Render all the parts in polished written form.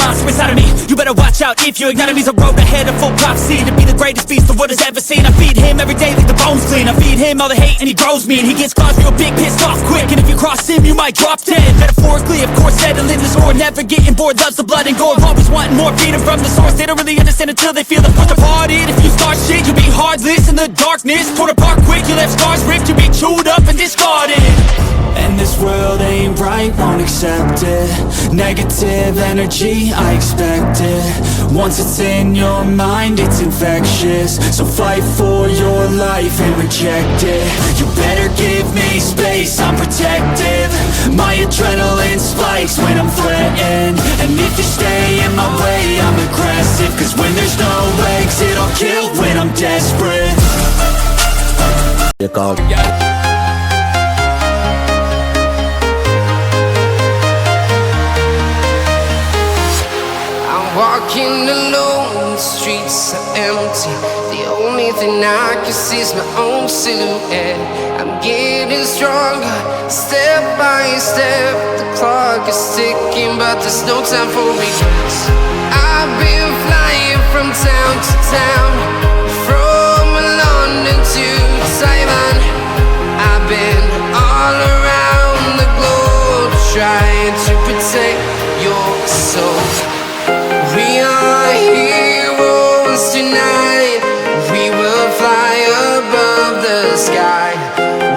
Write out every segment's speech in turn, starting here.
monster inside of me. You better watch out if you ignite me. A road ahead of full prophecy to be the greatest beast the world has ever seen. I feed him every day like the bones clean. I feed him all the hate and he grows me, and he gets claws real big, pissed off quick. And if you cross him, you might drop dead. Metaphorically, of course, settling the score, never getting bored, loves the blood and gore, always wanting more, feeding from the source. They don't really understand until they feel the force apart. It if you start shit, you'll be heartless in the darkness, torn apart quick. You left scars ripped, you'll be chewed up and discarded. And this world ain't right, won't accept it. Negative energy, I expect it. Once it's in your mind, it's infectious. So fight for your life and reject it. You better give me space, I'm protective. My adrenaline spikes when I'm threatened. And if you stay in my way, I'm aggressive. Cause when there's no exit, I'll kill when I'm desperate. Walking alone, the streets are empty. The only thing I can see is my own silhouette. I'm getting stronger, step by step. The clock is ticking, but there's no time for regrets. I've been flying from town to town, from London to Taiwan. I've been all around the globe, trying to protect your soul. We are heroes tonight. We will fly above the sky.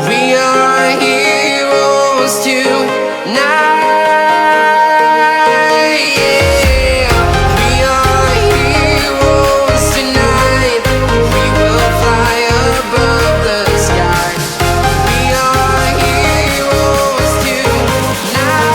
We are heroes tonight. Yeah. We are heroes tonight. We will fly above the sky. We are heroes tonight.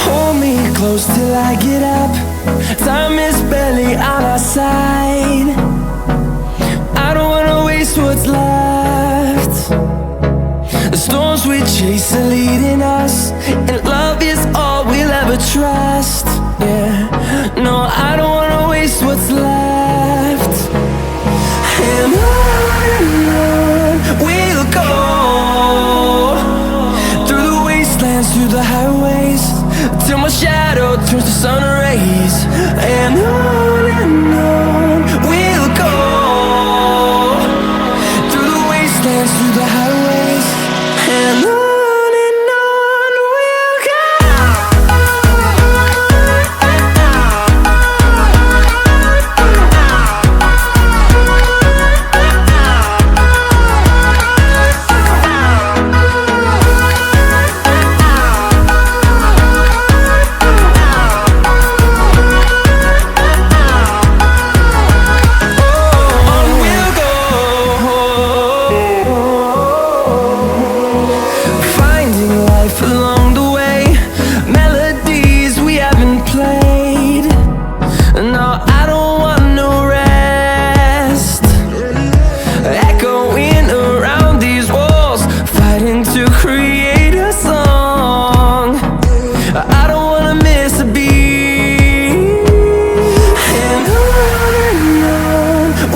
Hold me close till I get up. Time is barely on our side. I don't wanna waste what's left. The storms we chase are leading us, and love is all we'll ever trust. Yeah, no, I don't wanna waste what's left. And on we'll go, through the wastelands, through the highways, till my shadow turns to sun rays. And on we'll go, through the wastelands, through the highways, and on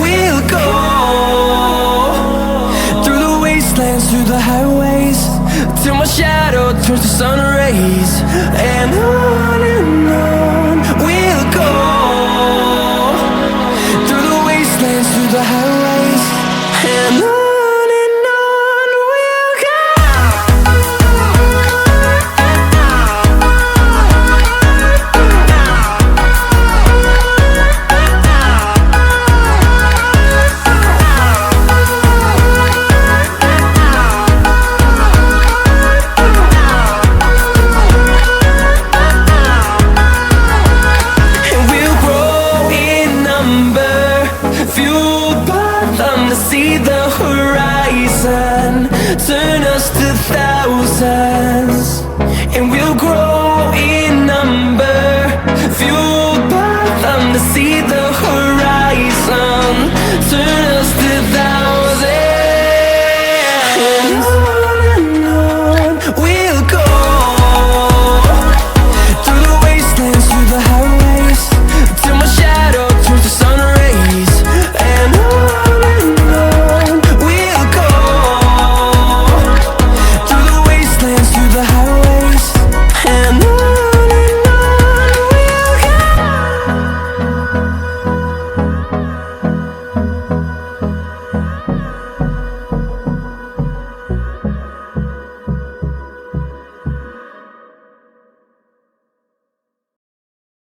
we'll go. Through the highways, till my shadow turns to sun rays. And on we'll go, through the wastelands, through the highways, and on we'll go. See the horizon, turn us to thousands, and we'll grow in number, fueled by them to see the